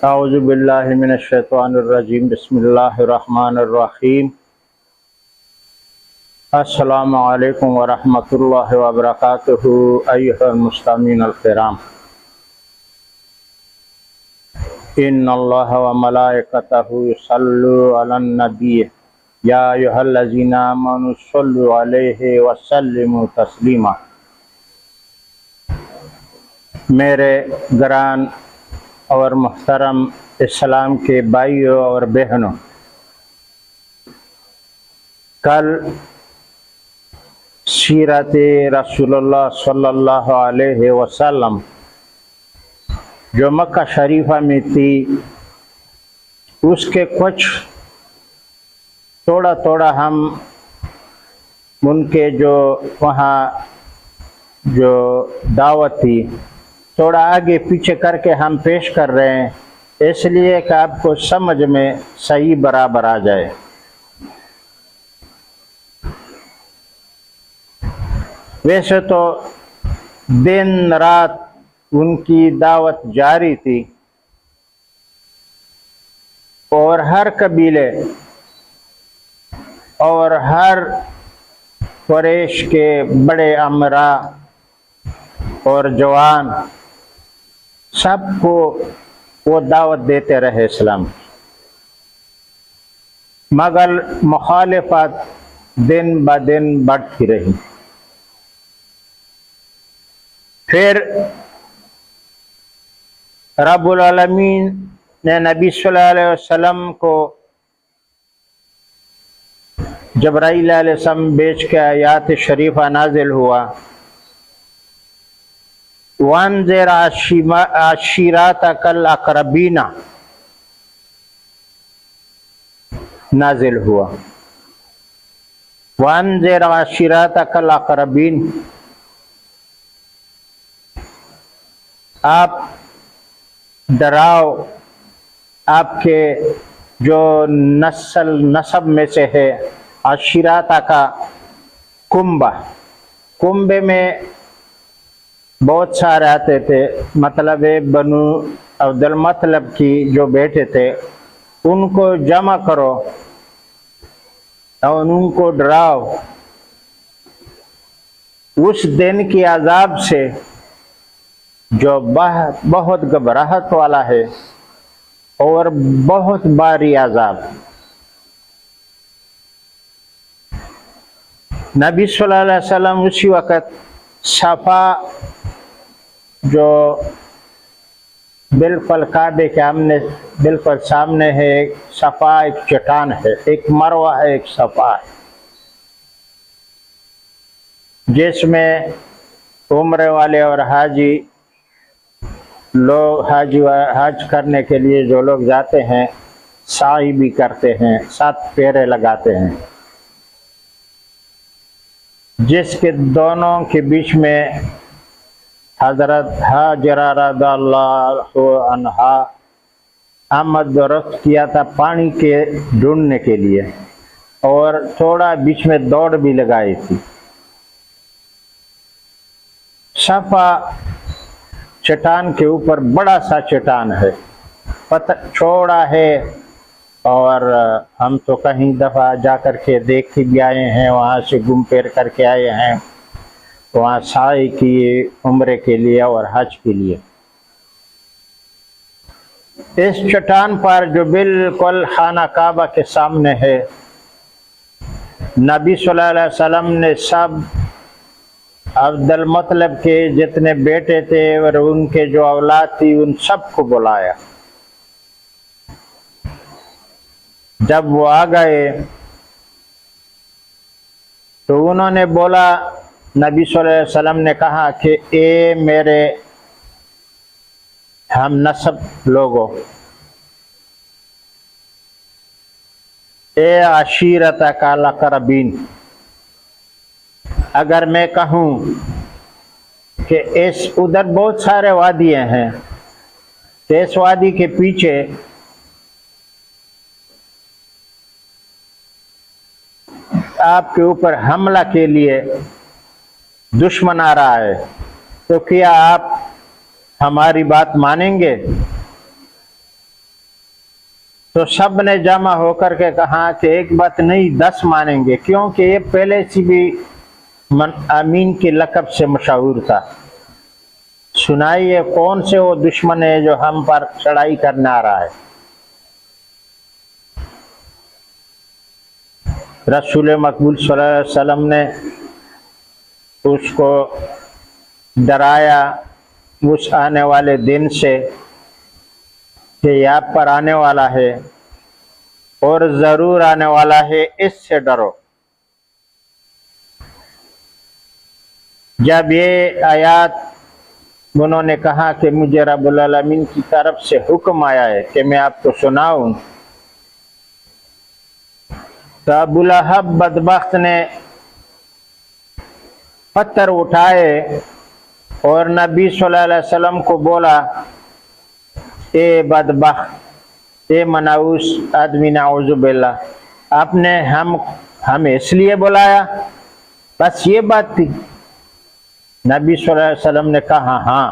اعوذ باللہ من الشیطان الرجیم بسم اللہ الرحمن الرحیم السلام علیکم ورحمۃ اللہ وبرکاتہ ایھا المستمعین الکرام ان اللہ وملائکتہ یصلون علی النبی یا ایھا الذین آمنوا صلوا علیہ وسلموا تسلیما۔ میرے گران اور محترم اسلام کے بھائیوں اور بہنوں، کل سیرت رسول اللہ صلی اللہ علیہ وسلم جو مکہ شریفہ میں تھی، اس کے کچھ تھوڑا ہم ان کے جو وہاں جو دعوت تھی تھوڑا آگے پیچھے کر کے ہم پیش کر رہے ہیں، اس لیے کہ آپ کو سمجھ میں صحیح برابر آ جائے۔ ویسے تو دن رات ان کی دعوت جاری تھی اور ہر قبیلے اور ہر قریش کے بڑے امراء اور جوان سب کو وہ دعوت دیتے رہے اسلام، مگر مخالفت دن بہ دن بڑھتی رہی۔ پھر رب العالمین نے نبی صلی اللہ علیہ وسلم کو جبرائیل علیہ السلام بھیج کے آیات شریفہ نازل ہوا، وانذر عشیرتک الاقربین نازل ہوا، وانذر عشیرتک الاقربین۔ آپ ڈراؤ آپ کے جو نسب میں سے ہے، عشیرتہ کا کنبے میں بہت سارے آتے تھے، مطلب بنو عبد المطلب کی جو بیٹے تھے ان کو جمع کرو اور ان کو ڈراؤ اس دن کی عذاب سے جو بہت گھبراہٹ والا ہے اور بہت بھاری عذاب۔ نبی صلی اللہ علیہ وسلم اسی وقت صفا جو بالکل کعبے کے بالکل سامنے ہے، ایک صفا ایک چٹان ہے، ایک مروہ ہے ایک صفا ہے، جس میں عمرے والے اور حاجی لوگ حج کرنے کے لیے جو لوگ جاتے ہیں سعی بھی کرتے ہیں، 7 پھیرے لگاتے ہیں، جس کے دونوں کے بیچ میں حضرت ہاجرہ رضی اللہ عنہا آمد و رفت کیا تھا پانی کے ڈھونڈنے کے لیے، اور تھوڑا بیچ میں دوڑ بھی لگائی تھی۔ صفا چٹان کے اوپر بڑا سا چٹان ہے، چھوڑا ہے، اور ہم تو کہیں دفعہ جا کر کے دیکھ کے بھی آئے ہیں، وہاں سے گھوم پھر کر کے آئے ہیں، وہاں سعی کیے عمرے کے لیے اور حج کے لیے۔ اس چٹان پر جو بالکل خانہ کعبہ کے سامنے ہے، نبی صلی اللہ علیہ وسلم نے سب عبد المطلب کے جتنے بیٹے تھے اور ان کے جو اولاد تھی ان سب کو بلایا۔ جب وہ آ گئے تو انہوں نے بولا، نبی صلی اللہ علیہ وسلم نے کہا کہ اے میرے ہم نسب لوگوں، اے عشیرتک الاقربین، اگر میں کہوں کہ ادھر بہت سارے وادیاں ہیں، تو اس وادی کے پیچھے آپ کے اوپر حملہ کے لیے دشمن آ رہا ہے، تو کیا آپ ہماری بات مانیں گے؟ تو سب نے جمع ہو کر کے کہا کہ ایک بات نہیں 10 مانیں گے، کیونکہ یہ پہلے سے بھی امین کے لقب سے مشہور تھا۔ سنائیے کون سے وہ دشمن ہے جو ہم پر چڑھائی کرنے آ رہا ہے؟ رسول مقبول صلی اللہ علیہ وسلم نے اس کو ڈرایا اس آنے والے دن سے کہ یہ آپ پر آنے والا ہے اور ضرور آنے والا ہے، اس سے ڈرو۔ جب یہ آیات انہوں نے کہا کہ مجھے رب العالمین کی طرف سے حکم آیا ہے کہ میں آپ کو سناؤں، تو ابو لہب بدبخت نے پتھر اٹھائے اور نبی صلی اللہ علیہ وسلم کو بولا، اے بدبخت، اے منحوس آدمی، نعوذ باللہ، آپ نے ہمیں اس لیے بلایا؟ بس یہ بات تھی؟ نبی صلی اللہ علیہ وسلم نے کہا ہاں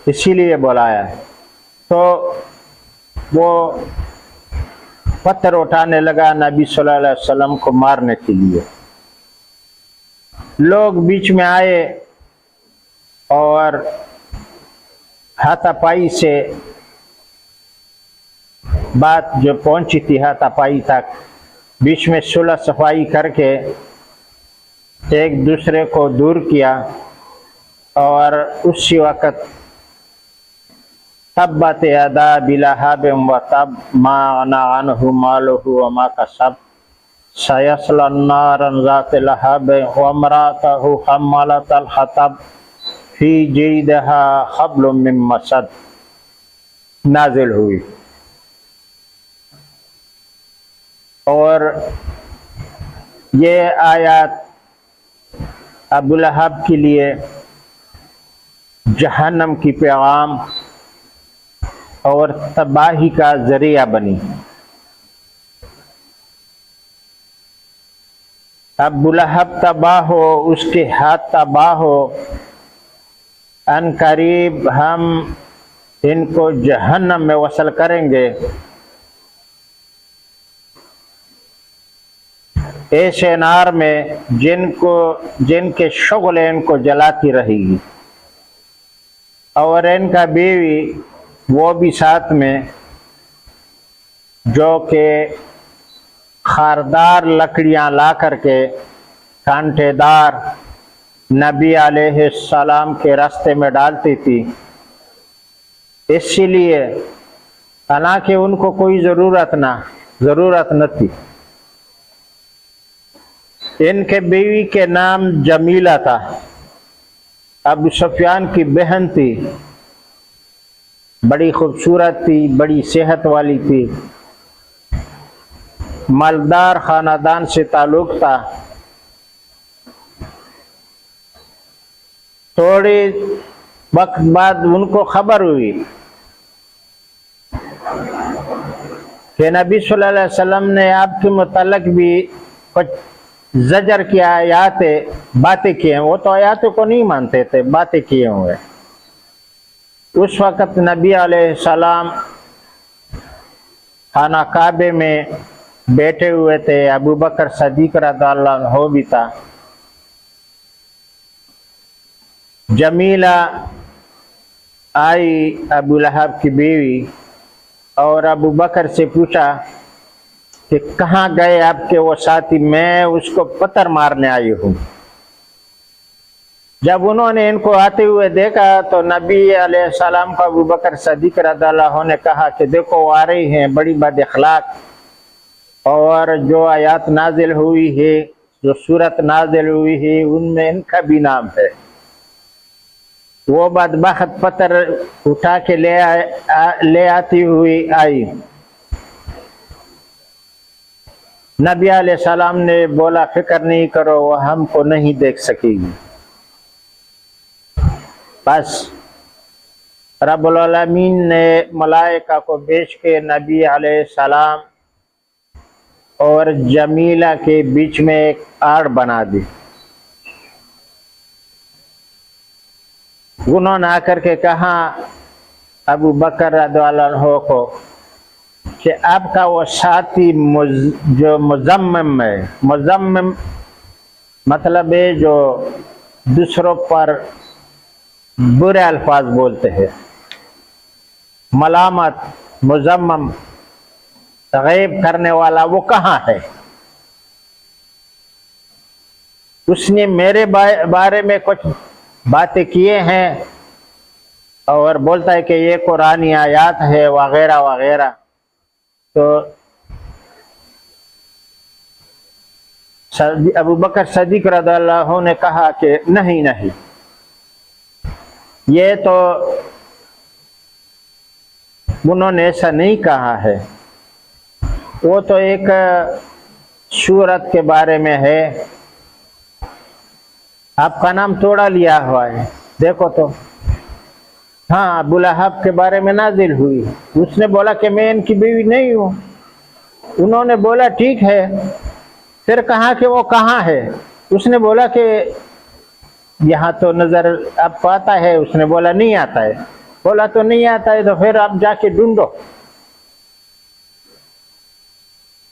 اسی لیے بلایا ہے۔ تو وہ پتھر اٹھانے لگا نبی صلی اللہ علیہ وسلم کو مارنے کے لیے۔ لوگ بیچ میں آئے اور ہاتھا پائی سے بات جو پہنچی تھی ہاتھا پائی تک، بیچ میں صلح صفائی کر کے ایک دوسرے کو دور کیا، اور اسی وقت تبت یدا ابی لہب وتب ما اغنی عنہ مالہ وما کسب سیصلی نارا ذات لہب وامرأتہ حمالۃ الحطب فی جیدہا حبل من مسد نازل ہوئی۔ اور یہ آیات ابو لہب کے لیے جہنم کی پیغام اور تباہی کا ذریعہ بنی۔ ابو لہب تباہ ہو، اس کے ہاتھ تباہ ہو، ان قریب ہم ان کو جہنم میں وصل کریں گے، ایسے نار میں جن کے شغل ان کو جلاتی رہے گی، اور ان کا بیوی وہ بھی ساتھ میں، جو کہ خاردار لکڑیاں لا کر کے کانٹے دار نبی علیہ السلام کے راستے میں ڈالتی تھی، اسی لیے حالانکہ ان کو کوئی ضرورت نہ تھی۔ ان کے بیوی کے نام جمیلہ تھا، ابو سفیان کی بہن تھی، بڑی خوبصورت تھی، بڑی صحت والی تھی، مالدار خاندان سے تعلق تھا۔ تھوڑی وقت بعد ان کو خبر ہوئی کہ نبی صلی اللہ علیہ وسلم نے آپ کے متعلق بھی کچھ زجر کی باتیں کی ہیں۔ وہ تو آیاتوں کو نہیں مانتے تھے، باتیں کیے ہوئے۔ اس وقت نبی علیہ السلام خانہ کعبے میں بیٹھے ہوئے تھے، ابو بکر صدیق رضی اللہ عنہ بھی تھا۔ جمیلہ آئی، ابو لہب کی بیوی، اور ابو بکر سے پوچھا کہ کہاں گئے آپ کے وہ ساتھی؟ میں اس کو پتھر مارنے آئی ہوں۔ جب انہوں نے ان کو آتے ہوئے دیکھا تو نبی علیہ السلام کو ابو بکر صدیق رضی اللہ عنہ نے کہا کہ دیکھو وہ آ رہی ہیں، بڑی بد اخلاق، اور جو آیات نازل ہوئی ہے، جو سورت نازل ہوئی ہے، ان میں ان کا بھی نام ہے۔ وہ بدبخت پتھر اٹھا کے لے آتی ہوئی آئی۔ نبی علیہ السلام نے بولا فکر نہیں کرو، وہ ہم کو نہیں دیکھ سکے گی۔ بس رب العالمین نے ملائکہ کو بھیج کے نبی علیہ السلام اور جمیلہ کے بیچ میں ایک آڑ بنا دی۔ انہوں نے آ کر کے کہا ابو بکر رضی اللہ عنہ کو کہ آپ کا وہ ساتھی جو مذمم ہے، مذمم مطلب ہے جو دوسروں پر برے الفاظ بولتے ہیں، ملامت، مذمم، غیب کرنے والا، وہ کہاں ہے؟ اس نے میرے بارے میں کچھ باتیں کیے ہیں اور بولتا ہے کہ یہ قرآنی آیات ہے وغیرہ وغیرہ. تو ابو بکر صدیق رضی اللہ عنہ نے کہا کہ نہیں نہیں، یہ تو انہوں نے ایسا نہیں کہا ہے، وہ تو ایک صورت کے بارے میں ہے، آپ کا نام توڑا لیا ہوا ہے، دیکھو تو. ہاں، ابو لہب کے بارے میں نازل ہوئی، اس نے بولا کہ میں ان کی بیوی نہیں ہوں. انہوں نے بولا ٹھیک ہے، پھر کہا کہ وہ کہاں ہے؟ اس نے بولا کہ یہاں تو نظر آپ کو آتا ہے. اس نے بولا نہیں آتا ہے. بولا تو نہیں آتا ہے تو پھر آپ جا کے ڈھونڈو.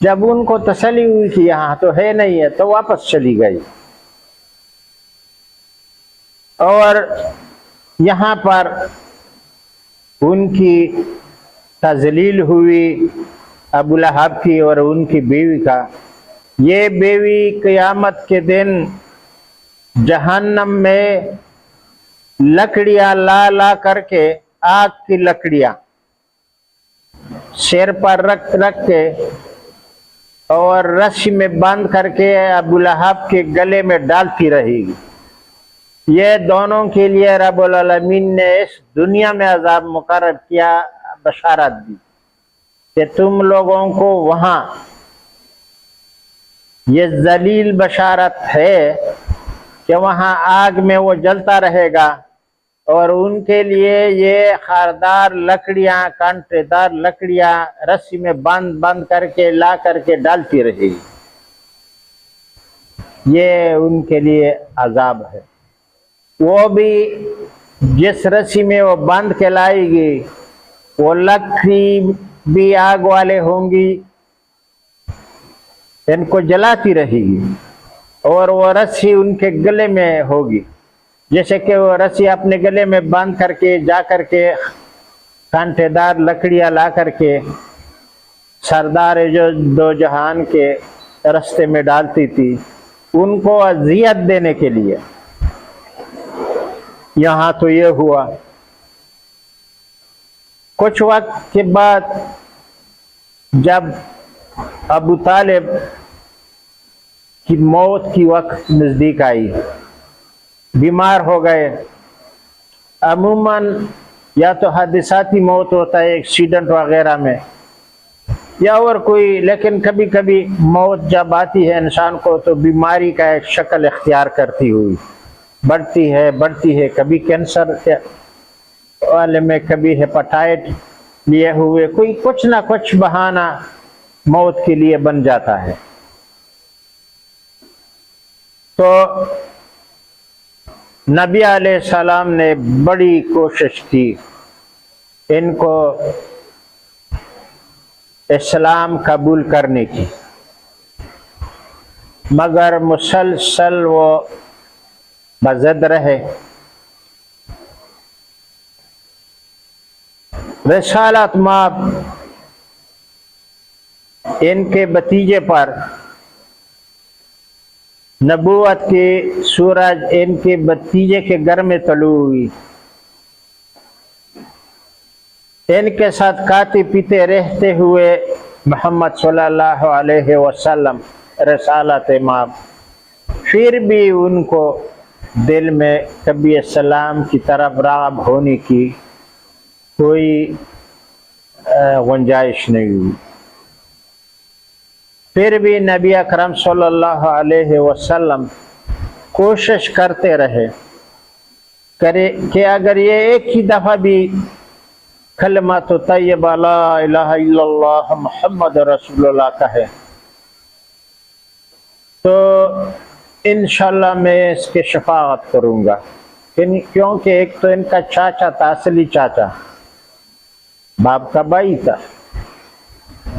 جب ان کو تسلی ہوئی کہ یہاں تو ہے نہیں ہے تو واپس چلی گئی. اور یہاں پر ان کی تذلیل ہوئی ابو لہب کی اور ان کی بیوی کا. یہ بیوی قیامت کے دن جہنم میں لکڑیاں لا لا کر کے، آگ کی لکڑیاں سر پر رکھ رکھ کے اور رسی میں باندھ کر کے ابو لہب کے گلے میں ڈالتی رہے گی. یہ دونوں کے لیے رب العالمین نے اس دنیا میں عذاب مقرر کیا، بشارت دی کہ تم لوگوں کو وہاں یہ ذلیل بشارت ہے کہ وہاں آگ میں وہ جلتا رہے گا اور ان کے لیے یہ خاردار لکڑیاں، کانٹے دار لکڑیاں رسی میں باندھ باندھ کر کے لا کر کے ڈالتی رہے گی. یہ ان کے لیے عذاب ہے. وہ بھی جس رسی میں وہ باندھ کے لائے گی وہ لکڑی بھی آگ والے ہوں گی، ان کو جلاتی رہے گی اور وہ رسی ان کے گلے میں ہوگی. جیسے کہ وہ رسی اپنے گلے میں باندھ کر کے جا کر کے کانٹے دار لکڑیاں لا کر کے سردار جو دو جہان کے رستے میں ڈالتی تھی، ان کو اذیت دینے کے لیے. یہاں تو یہ ہوا. کچھ وقت کے بعد جب ابو طالب کی موت کی وقت نزدیک آئی، بیمار ہو گئے. عموماً یا تو حادثاتی موت ہوتا ہے ایکسیڈنٹ وغیرہ میں یا اور کوئی، لیکن کبھی کبھی موت جب آتی ہے انسان کو تو بیماری کا ایک شکل اختیار کرتی ہوئی بڑھتی ہے. کبھی کینسر والے میں، کبھی ہیپاٹائٹ لیے ہوئے، کوئی کچھ نہ کچھ بہانہ موت کے لیے بن جاتا ہے. تو نبی علیہ السلام نے بڑی کوشش کی ان کو اسلام قبول کرنے کی، مگر مسلسل وہ بضد رہے. رسالت مآب ان کے بھتیجے پر، نبوت کی سورج ان کے بھتیجے کے گھر میں طلوع ہوئی. ان کے ساتھ کھاتے پیتے رہتے ہوئے محمد صلی اللہ علیہ وسلم رسالت مآب، پھر بھی ان کو دل میں کبھی اسلام کی طرف راغب ہونے کی کوئی گنجائش نہیں ہوئی. پھر بھی نبی اکرم صلی اللہ علیہ وسلم کوشش کرتے رہے کہ اگر یہ ایک ہی دفعہ بھی کلمۃ طیبہ لا الہ الا اللہ محمد رسول اللہ کہے تو انشاءاللہ میں اس کی شفاعت کروں گا. کیونکہ ایک تو ان کا چاچا تھا، اصلی چاچا، باپ کا بھائی تھا،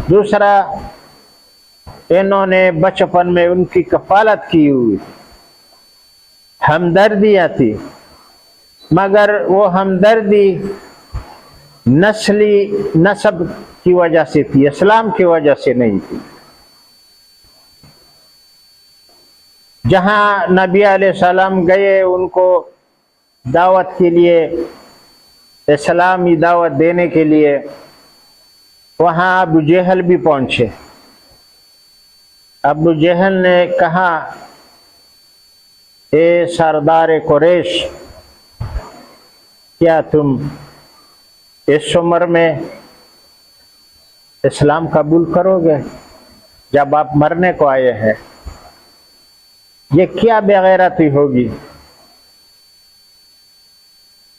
دوسرا انہوں نے بچپن میں ان کی کفالت کی ہوئی، ہمدردیاں تھی، مگر وہ ہمدردی نسب کی وجہ سے تھی، اسلام کی وجہ سے نہیں تھی۔ جہاں نبی علیہ السلام گئے ان کو دعوت کے لیے، اسلامی دعوت دینے کے لیے، وہاں ابو جہل بھی پہنچے۔ ابو جہل نے کہا، اے سردار قریش، کیا تم اس عمر میں اسلام قبول کرو گے جب آپ مرنے کو آئے ہیں؟ یہ کیا بے غیرتی ہوگی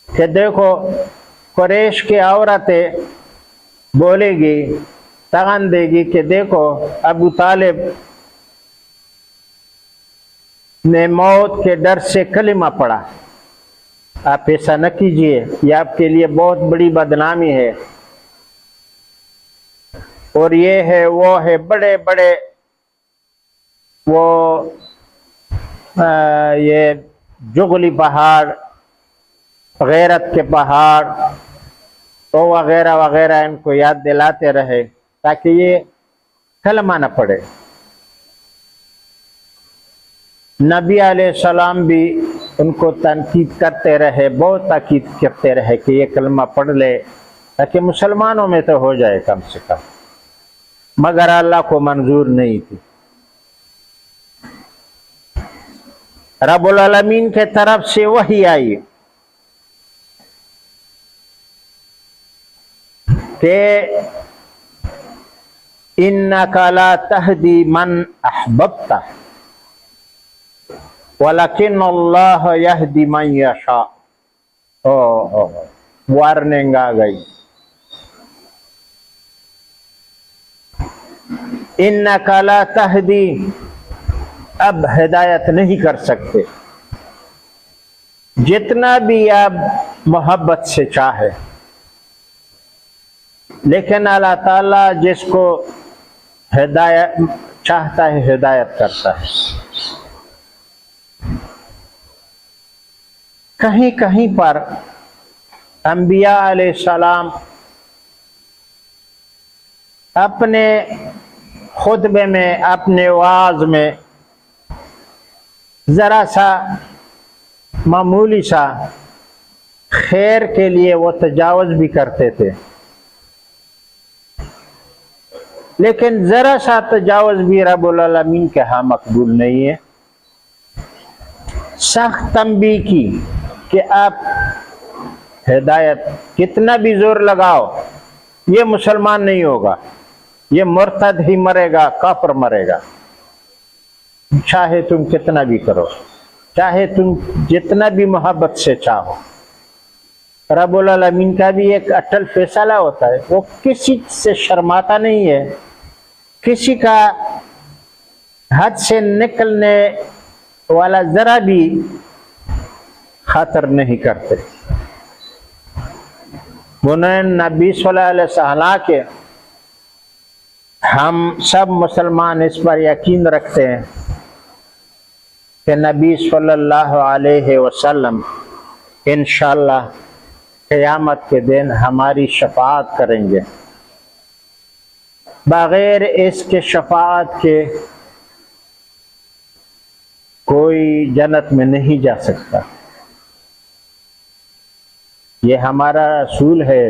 کہ دیکھو قریش کی عورتیں بولے گی، تغن دے گی کہ دیکھو ابو طالب نے موت کے ڈر سے کلمہ پڑھا، آپ ایسا نہ کیجئے، یہ آپ کے لیے بہت بڑی بدنامی ہے، اور یہ ہے وہ ہے بڑے بڑے وہ یہ جغلی پہاڑ، غیرت کے پہاڑ تو وغیرہ وغیرہ ان کو یاد دلاتے رہے تاکہ یہ کلمہ نہ پڑے۔ نبی علیہ السلام بھی ان کو تنقید کرتے رہے، بہت تاکید کرتے رہے کہ یہ کلمہ پڑھ لے تاکہ مسلمانوں میں تو ہو جائے کم سے کم، مگر اللہ کو منظور نہیں تھی۔ رب العالمین کے طرف سے وحی آئی کہ اِنَّكَ لَا تَهْدِي مَنْ أَحْبَبْتَ وَلَكِنَّ اللَّهَ يَهْدِي مَنْ يَشَاءُ۔ وارننگ آ گئی، اِنَّكَ لَا تَهْدِي، اب ہدایت نہیں کر سکتے، جتنا بھی آپ محبت سے چاہے، لیکن اللہ تعالیٰ جس کو ہدایت چاہتا ہے ہدایت کرتا ہے۔ کہیں کہیں پر انبیاء علیہ السلام اپنے خطبے میں، اپنے وعظ میں ذرا سا معمولی سا خیر کے لیے وہ تجاوز بھی کرتے تھے، لیکن ذرا سا تجاوز بھی رب العالمین کے ہاں مقبول نہیں ہے۔ سخت تنبیہ کی کہ آپ ہدایت کتنا بھی زور لگاؤ، یہ مسلمان نہیں ہوگا، یہ مرتد ہی مرے گا، کافر مرے گا، چاہے تم کتنا بھی کرو، چاہے تم جتنا بھی محبت سے چاہو۔ رب العالمین کا بھی ایک اٹل فیصلہ ہوتا ہے، وہ کسی سے شرماتا نہیں ہے، کسی کا حد سے نکلنے والا ذرا بھی خاطر نہیں کرتے۔ انہوں نے نبی صلی اللہ علیہ وسلم کے ہم سب مسلمان اس پر یقین رکھتے ہیں کہ نبی صلی اللہ علیہ وسلم انشاءاللہ قیامت کے دن ہماری شفاعت کریں گے، بغیر اس کے شفاعت کے کوئی جنت میں نہیں جا سکتا۔ یہ ہمارا رسول ہے،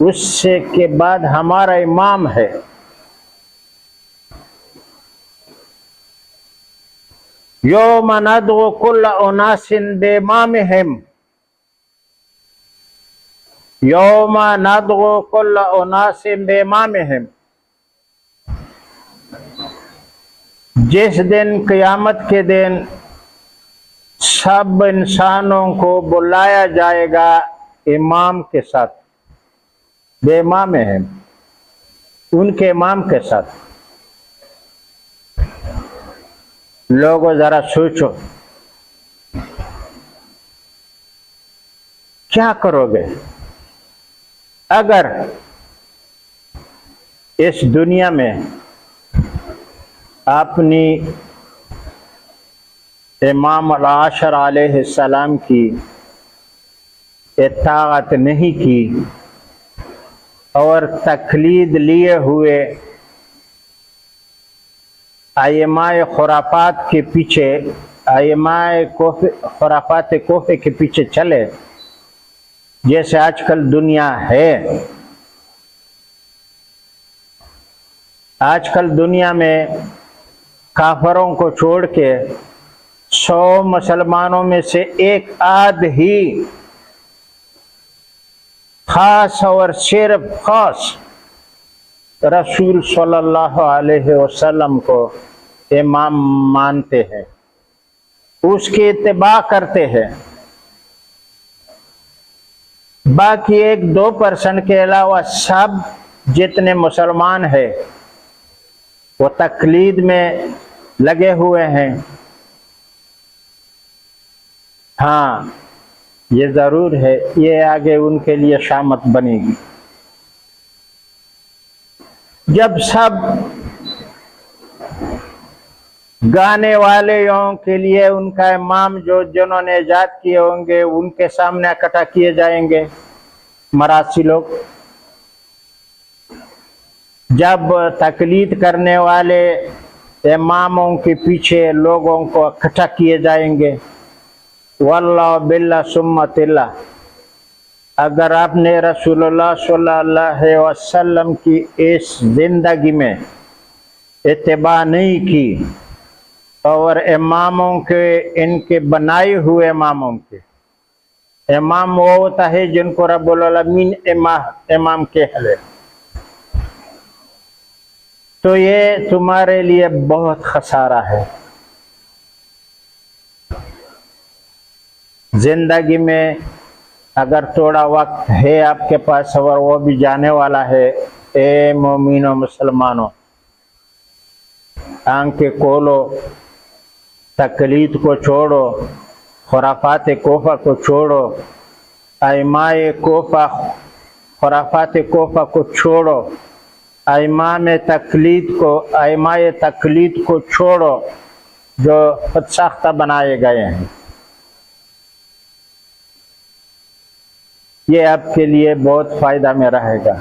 اس سے کے بعد ہمارا امام ہے۔ یوم ندعو کل اناس بامامہم، یوم ندعو کل اناس بامامہم، جس دن قیامت کے دن سب انسانوں کو بلایا جائے گا امام کے ساتھ، بے امام ہیں، ان کے امام کے ساتھ۔ لوگوں ذرا سوچو، کیا کرو گے اگر اس دنیا میں اپنی امام العاشر علیہ السلام کی اطاعت نہیں کی اور تقلید لیے ہوئے ائمہ خرافات کے پیچھے، ائمہ خرافات کفر کے پیچھے چلے، جیسے آج کل دنیا ہے۔ آج کل دنیا میں کافروں کو چھوڑ کے 100 مسلمانوں میں سے ایک آدھ ہی خاص اور صرف خاص رسول صلی اللہ علیہ وسلم کو امام مانتے ہیں، اس کی اتباع کرتے ہیں۔ باقی 1-2% کے علاوہ سب جتنے مسلمان ہیں وہ تقلید میں لگے ہوئے ہیں۔ ہاں، یہ ضرور ہے، یہ آگے ان کے لیے شامت بنے گی۔ جب سب گانے والوں کے لیے ان کا امام جنہوں نے ایجاد کیے ہوں گے ان کے سامنے اکٹھا کیے جائیں گے مراسی لوگ، جب تقلید کرنے والے اماموں کے پیچھے لوگوں کو اکٹھا کیے جائیں گے، واللہ باللہ سمت اللہ، اگر آپ نے رسول اللہ صلی اللہ علیہ وسلم کی اس زندگی میں اتباع نہیں کی اور اماموں کے، ان کے بنائے ہوئے اماموں کے، امام وہ ہوتا ہے جن کو رب العالمین امام کہہ لے، تو یہ تمہارے لیے بہت خسارہ ہے۔ زندگی میں اگر تھوڑا وقت ہے آپ کے پاس اور وہ بھی جانے والا ہے، اے مومنوں مسلمانوں، آنکھیں کھولو، تقلید کو چھوڑو، خرافات کفر کو چھوڑو، ائمہ کفر خرافات کفر کو چھوڑو، ائمہ تقلید کو چھوڑو جو خود ساختہ بنائے گئے ہیں۔ یہ آپ کے لیے بہت فائدہ میں رہے گا۔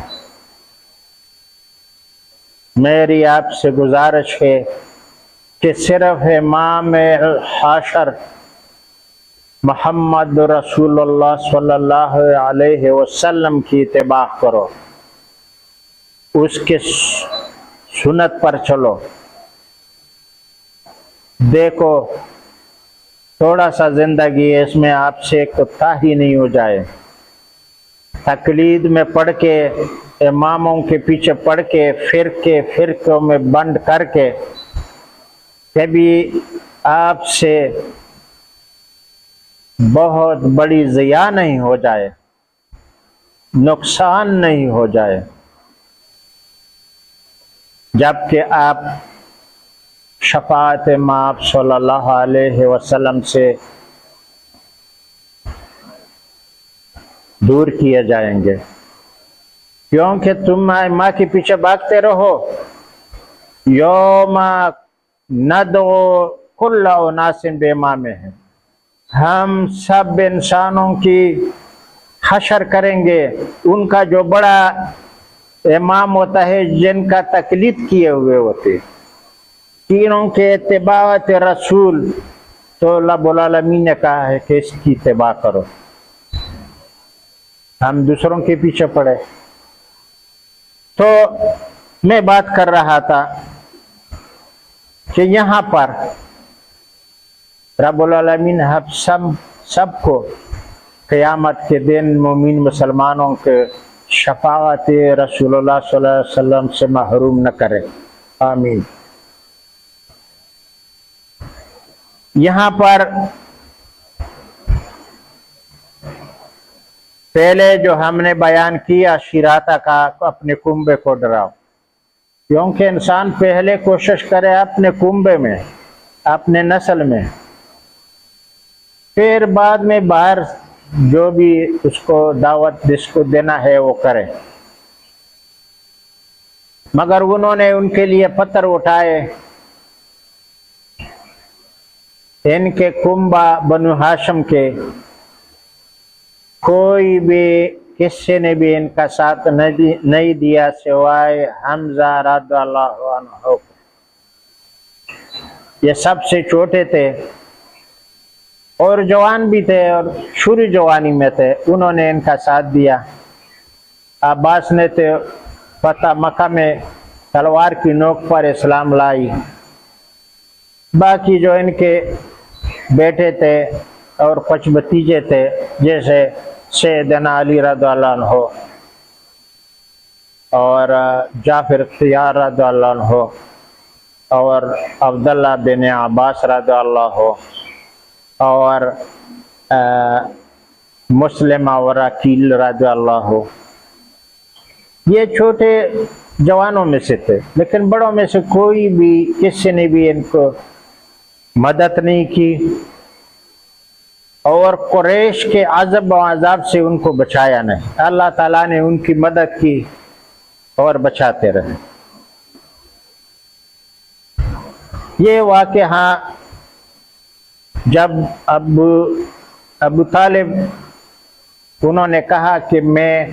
میری آپ سے گزارش ہے کہ صرف امام حاشر محمد رسول اللہ صلی اللہ علیہ وسلم کی اتباع کرو، اس کے سنت پر چلو۔ دیکھو تھوڑا سا زندگی ہے، اس میں آپ سے کوتاہی نہیں ہو جائے، تقلید میں پڑھ کے، اماموں کے پیچھے پڑھ کے، فرقوں میں بند کر کے کبھی آپ سے بہت بڑی ضیاع نہیں ہو جائے، نقصان نہیں ہو جائے، جبکہ آپ شفاعت مآب صلی اللہ علیہ وسلم سے دور کیے جائیں گے، کیونکہ تم ماں کے پیچھے بھاگتے رہو۔ یوم ندعو کل اناس بامامہم، ہم سب انسانوں کی حشر کریں گے، ان کا جو بڑا امام ہوتا ہے جن کا تقلید کیے ہوئے ہوتے، تینوں کے اتباع رسول، تو رب العالمین نے کہا ہے کہ اس کی اتباع کرو، ہم دوسروں کے پیچھے پڑے۔ تو میں بات کر رہا تھا کہ یہاں پر رب العالمین سب کو قیامت کے دن مومن مسلمانوں کے شفاعت رسول اللہ صلی اللہ علیہ وسلم سے محروم نہ کرے، آمین۔ یہاں پر پہلے جو ہم نے بیان کیا شراطہ کا، اپنے کنبے کو ڈراؤ، کیونکہ انسان پہلے کوشش کرے اپنے کنبے میں، اپنے نسل میں، پھر بعد میں باہر جو بھی اس کو دعوت جس کو دینا ہے وہ کرے۔ مگر انہوں نے ان کے لیے پتھر اٹھائے. ان کے کنبہ بنو ہاشم کے کوئی بھی کسی نے بھی ان کا ساتھ نہیں دیا سوائے حمزہ رضی اللہ عنہ. یہ سب سے چھوٹے تھے اور جوان بھی تھے اور شروع جوانی میں تھے. انہوں نے ان کا ساتھ دیا. عباس نے تو فتح مکہ میں تلوار کی نوک پر اسلام لائی. باقی جو ان کے بیٹے تھے اور کچھ بھتیجے تھے جیسے سیدنا علی رضی اللہ عنہ اور جعفر اختیار رضی اللہ عنہ اور عبداللہ بن عباس رضی اللہ عنہ اور مسلم اور عقیل رضی اللہ عنہ، یہ چھوٹے جوانوں میں سے تھے. لیکن بڑوں میں سے کوئی بھی کسی نے بھی ان کو مدد نہیں کی اور قریش کے عذاب و عذاب سے ان کو بچایا نہیں. اللہ تعالیٰ نے ان کی مدد کی اور بچاتے رہے. یہ واقعہ جب ابو طالب انہوں نے کہا کہ میں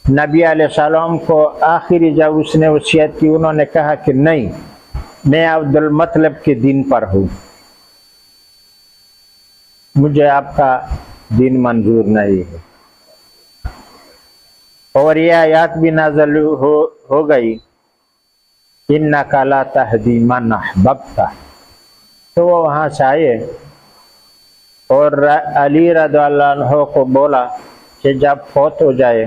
نبی علیہ السلام کو آخری جب اس نے وصیت کی انہوں نے کہا کہ نہیں، میں عبد المطلب کے دین پر ہوں، مجھے آپ کا دین منظور نہیں ہے. اور یہ آیات بھی نازل ہو گئی اِنَّكَ لَا تَهْدِي مَنْ أَحْبَبْتَ. تو وہ وہاں سے آئے اور علی رضی اللہ عنہ کو بولا کہ جب فوت ہو جائے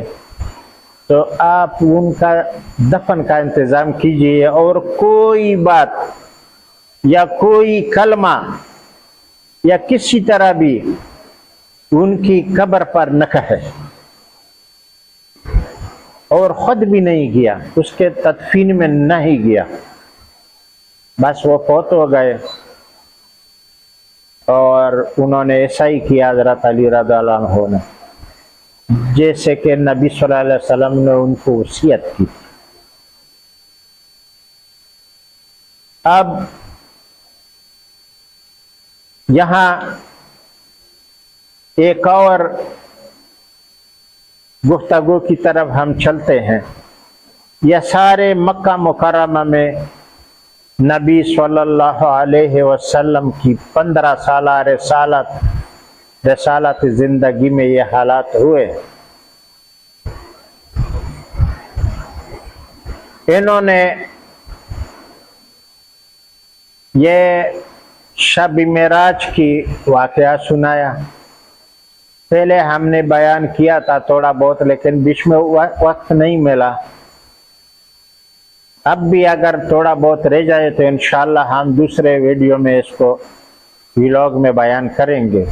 تو آپ ان کا دفن کا انتظام کیجئے اور کوئی بات یا کوئی کلمہ یا کسی طرح بھی ان کی قبر پر نہ کہے، اور خود بھی نہیں گیا، اس کے تدفین میں نہیں گیا. بس وہ فوت ہو گئے اور انہوں نے ایسا ہی کیا حضرت علی رضی اللہ عنہ نے جیسے کہ نبی صلی اللہ علیہ وسلم نے ان کو وصیت کی. اب یہاں ایک اور گفتگو کی طرف ہم چلتے ہیں. یہ سارے مکہ مکرمہ میں نبی صلی اللہ علیہ وسلم کی 15 سالہ رسالت زندگی میں یہ حالات ہوئے. انہوں نے یہ شب معراج کی واقعہ سنایا. پہلے ہم نے بیان کیا تھا تھوڑا بہت، لیکن بیچ میں وقت نہیں ملا. اب بھی اگر تھوڑا بہت رہ جائے تو انشاءاللہ ہم دوسرے ویڈیو میں اس کو ویلاگ میں بیان کریں گے.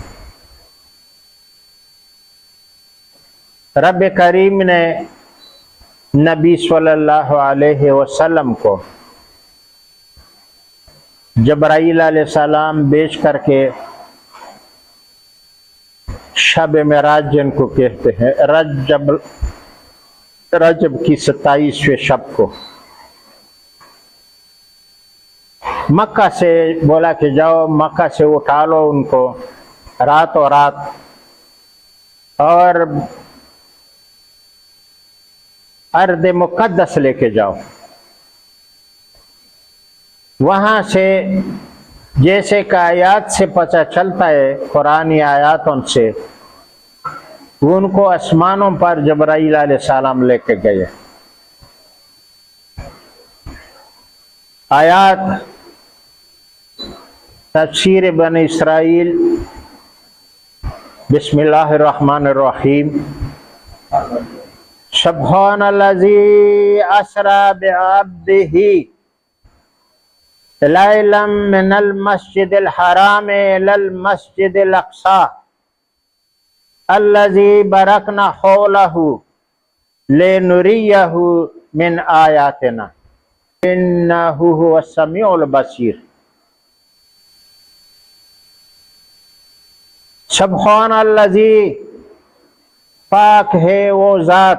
رب کریم نے نبی صلی اللہ علیہ وسلم کو جبرائیل علیہ السلام بھیج کر کے شب معراج جن کو کہتے ہیں، رجب کی 27ویں شب کو مکہ سے بولا کہ جاؤ مکہ سے اٹھا لو ان کو راتوں رات اور ارض مقدس لے کے جاؤ. وہاں سے جیسے کہ آیات سے پتہ چلتا ہے، قرآنی آیاتوں سے، ان کو آسمانوں پر جبرائیل علیہ السلام لے کے گئے. آیات تفسیر بنی اسرائیل. بسم اللہ الرحمن الرحیم. سبحان الذی اسری بعبدہ لیلا من المسجد الحرام الی المسجد الاقصی الذی بارکنا حولہ لنریہ من آیاتنا انہ هو السمیع البصیر. سبحان الذی، پاک ہے وہ ذات،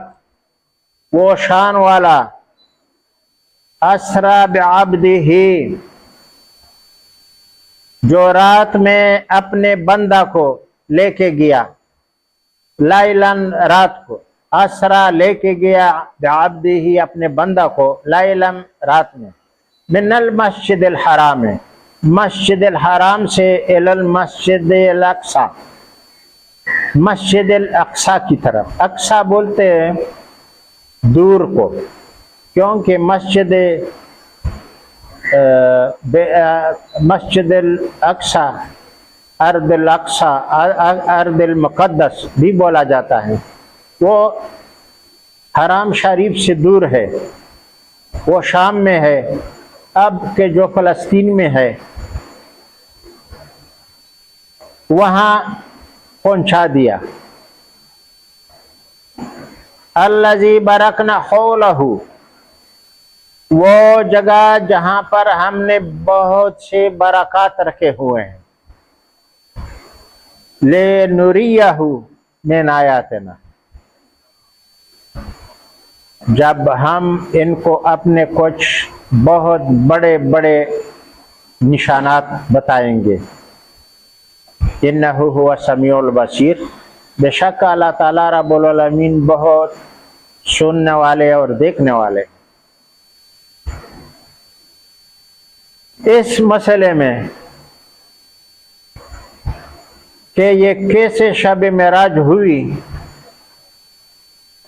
وہ شان والا، اسرا بعبدہ، جو رات میں اپنے بندہ کو لے کے گیا، لائلن رات کو، اسرا لے کے گیا، بعبدہ اپنے بندہ کو، لائلن رات میں، من المسجد الحرام، مسجد الحرام سے الی المسجد الاقصی، مسجد الاقصی کی طرف۔ اقصی بولتے ہیں دور کو، کیونکہ مسجد الاقصی، ارض الاقصی، ارض المقدس بھی بولا جاتا ہے، وہ حرام شریف سے دور ہے، وہ شام میں ہے، اب کے جو فلسطین میں ہے، وہاں پہنچا دیا۔ الذی بارکنا حولہ، وہ جگہ جہاں پر ہم نے بہت سے برکات رکھے ہوئے ہیں، لنریہ من آیاتنا، جب ہم ان کو اپنے کچھ بہت بڑے بڑے نشانات بتائیں گے۔ انہ هو السمیع البصیر، بے شک اللہ تعالیٰ رب العالمین بہت سننے والے اور دیکھنے والے۔ اس مسئلے میں کہ یہ کیسے شب معراج ہوئی،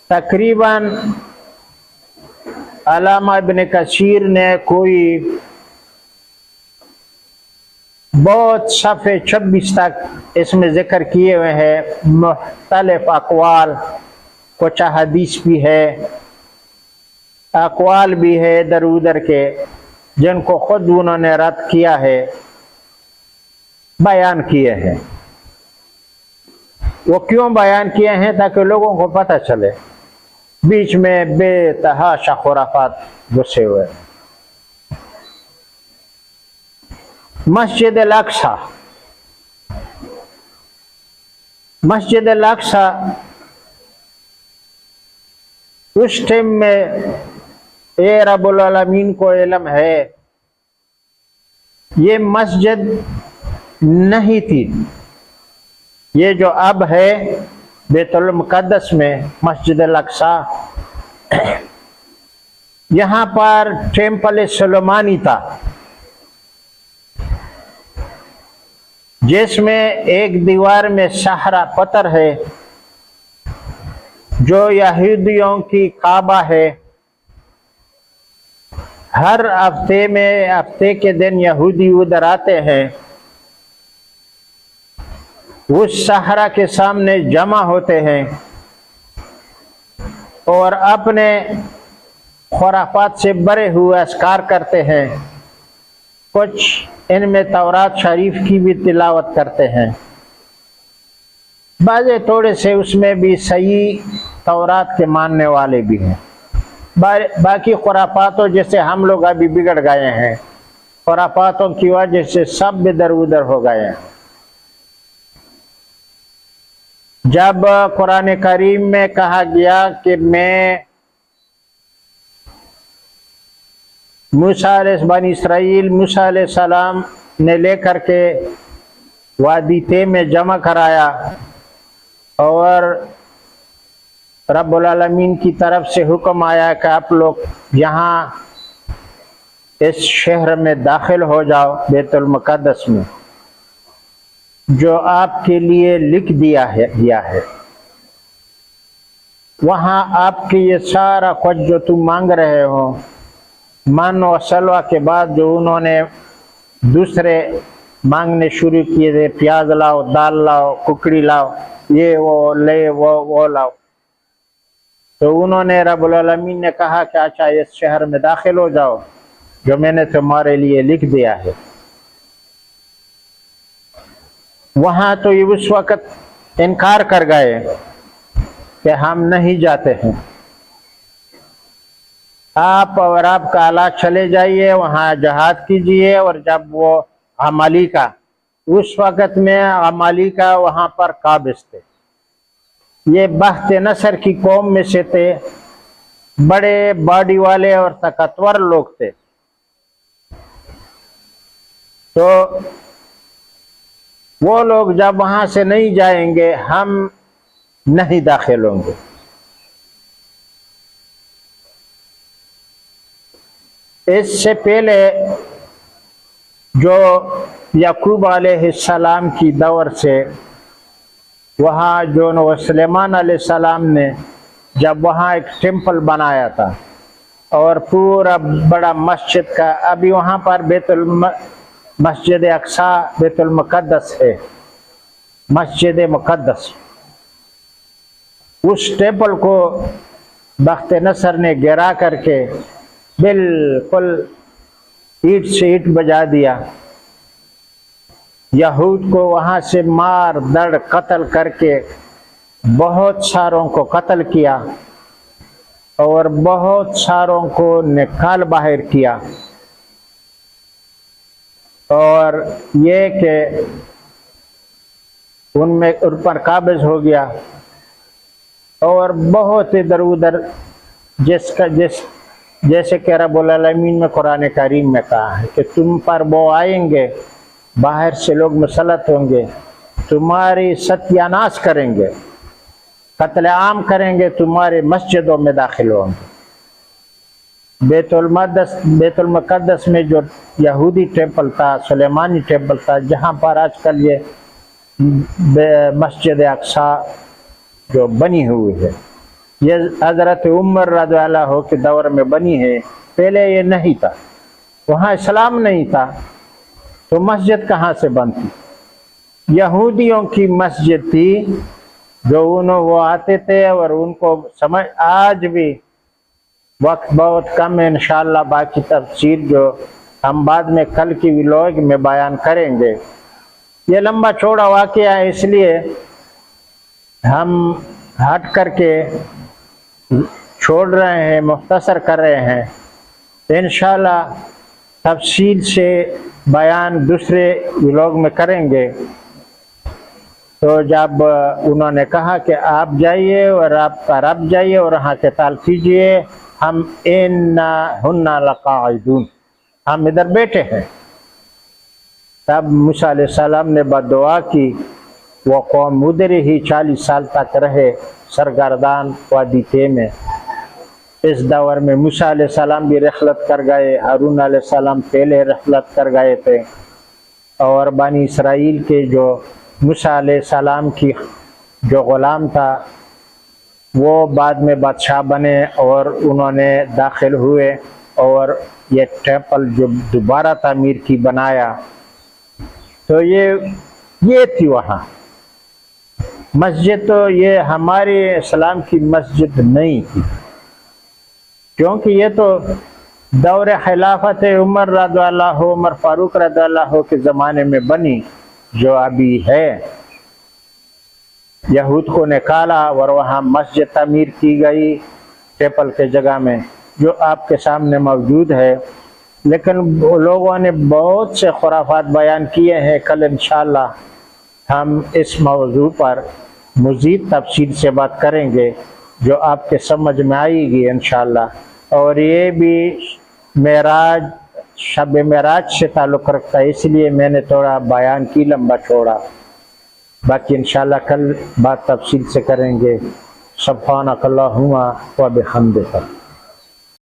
تقریباً علامہ ابن کثیر نے کوئی بہت صفحے 26 تک اس میں ذکر کیے ہوئے ہیں، مختلف اقوال، کچھ حدیث بھی ہے، اقوال بھی ہے ادھر ادھر کے، جن کو خود انہوں نے رد کیا ہے، بیان کیے ہیں۔ وہ کیوں بیان کیے ہیں؟ تاکہ لوگوں کو پتہ چلے، بیچ میں بے تحاشا خرافات گھسے ہوئے۔ مسجد الاقصی، مسجد الاقصی اس ٹائم میں اے رب العالمین کو علم ہے، یہ مسجد نہیں تھی، یہ جو اب ہے بیت المقدس میں مسجد الاقصی، یہاں پر ٹیمپل سلیمانی تھا، جس میں ایک دیوار میں صحرا پتھر ہے، جو یہودیوں کی کعبہ ہے۔ ہر ہفتے کے دن یہودی ادھر آتے ہیں، اس صحرا کے سامنے جمع ہوتے ہیں اور اپنے خرافات سے بھرے ہوئے اذکار کرتے ہیں، کچھ ان میں تورات شریف کی بھی تلاوت کرتے ہیں، بعضے تھوڑے سے اس میں بھی صحیح تورات کے ماننے والے بھی ہیں، باقی خرافاتوں جیسے ہم لوگ ابھی بگڑ گئے ہیں، خرافاتوں کی وجہ سے سب ادھر ادھر ہو گئے ہیں۔ جب قرآن کریم میں کہا گیا کہ میں بنی اسرائیل موسیٰ علیہ السلام نے لے کر کے وادی طے میں جمع کرایا، اور رب العالمین کی طرف سے حکم آیا کہ آپ لوگ یہاں اس شہر میں داخل ہو جاؤ، بیت المقدس میں، جو آپ کے لیے لکھ دیا ہے، وہاں آپ کے یہ سارا کچھ جو تم مانگ رہے ہو، من و سلوہ کے بعد جو انہوں نے دوسرے مانگنے شروع کیے تھے، پیاز لاؤ، دال لاؤ، ککڑی لاؤ، یہ وہ لے وہ لاؤ، تو انہوں نے رب العالمین نے کہا کہ اچھا اس شہر میں داخل ہو جاؤ جو میں نے تمہارے لیے لکھ دیا ہے۔ وہاں تو یہ اس وقت انکار کر گئے کہ ہم نہیں جاتے ہیں، آپ اور آپ کا اولاد چلے جائیے، وہاں جہاد کیجئے، اور جب وہ عمالیقہ، اس وقت میں عمالیقہ وہاں پر قابض تھے، یہ بخت نصر کی قوم میں سے تھے، بڑے باڈی والے اور طاقتور لوگ تھے، تو وہ لوگ جب وہاں سے نہیں جائیں گے ہم نہیں داخل ہوں گے۔ اس سے پہلے جو یعقوب علیہ السلام کی دور سے وہاں جو سلیمان علیہ السلام نے جب وہاں ایک ٹیمپل بنایا تھا اور پورا بڑا مسجد کا، ابھی وہاں پر مسجد اقصی بیت المقدس ہے، مسجد مقدس، اس ٹیمپل کو بخت نصر نے گرا کر کے بالکل اینٹ سے اینٹ بجا دیا، یہود کو وہاں سے مار دڑ قتل کر کے بہت ساروں کو قتل کیا اور بہت ساروں کو نکال باہر کیا، اور یہ کہ ان پر قابض ہو گیا، اور بہت ادھر ادھر جیسے کہ رب العالمین میں قرآن کریم میں کہا ہے کہ تم پر وہ آئیں گے، باہر سے لوگ مسلط ہوں گے، تمہاری ستیاناش کریں گے، قتل عام کریں گے، تمہارے مسجدوں میں داخل ہوں گے۔ بیت المقدس میں جو یہودی ٹیمپل تھا، سلیمانی ٹیمپل تھا، جہاں پر آج کل یہ مسجد اقصی جو بنی ہوئی ہے، یہ حضرت عمر رضی اللہ عنہ کے دور میں بنی ہے، پہلے یہ نہیں تھا، وہاں اسلام نہیں تھا، تو مسجد کہاں سے بنتی؟ یہودیوں کی مسجد تھی، جو وہ آتے تھے، اور ان کو سمجھ، آج بھی وقت بہت کم ہے، انشاءاللہ باقی تفصیل جو ہم بعد میں کل کی ولاگ میں بیان کریں گے۔ یہ لمبا چوڑا واقعہ ہے، اس لیے ہم ہٹ کر کے چھوڑ رہے ہیں، مختصر کر رہے ہیں، انشاءاللہ تفصیل سے بیان دوسرے ولاگ میں کریں گے۔ تو جب انہوں نے کہا کہ آپ جائیے اور آپ کا رب جائیے اور وہاں قتال کیجئے، ہم اِنَّا لَقَاعِدُونَ، ہم ادھر بیٹھے ہیں۔ تب موسیٰ علیہ السلام نے بدعا کی، وہ قوم ادھر ہی 40 سال تک رہے سرگردان وادی طے میں۔ اس دور میں موسیٰ علیہ السلام بھی رحلت کر گئے، ہارون علیہ السلام پہلے رحلت کر گئے تھے، اور بنی اسرائیل کے جو موسیٰ علیہ السلام کی جو غلام تھا وہ بعد میں بادشاہ بنے، اور انہوں نے داخل ہوئے اور یہ ٹیمپل جو دوبارہ تعمیر کی بنایا۔ تو یہ تھی وہاں مسجد، تو یہ ہمارے اسلام کی مسجد نہیں تھی، کیونکہ یہ تو دور خلافت عمر رضی اللہ عنہ، عمر فاروق رضی اللہ عنہ کے زمانے میں بنی، جو ابھی ہے۔ یہود کو نکالا اور وہاں مسجد تعمیر کی گئی ٹیمپل کے جگہ میں، جو آپ کے سامنے موجود ہے۔ لیکن لوگوں نے بہت سے خرافات بیان کیے ہیں، کل انشاءاللہ ہم اس موضوع پر مزید تفصیل سے بات کریں گے، جو آپ کے سمجھ میں آئے گی انشاءاللہ۔ اور یہ بھی معراج، شب معراج سے تعلق رکھتا ہے، اس لیے میں نے تھوڑا بیان کی لمبا چھوڑا، باقی انشاءاللہ کل بات تفصیل سے کریں گے۔ سبحانک اللہم و بحمدک۔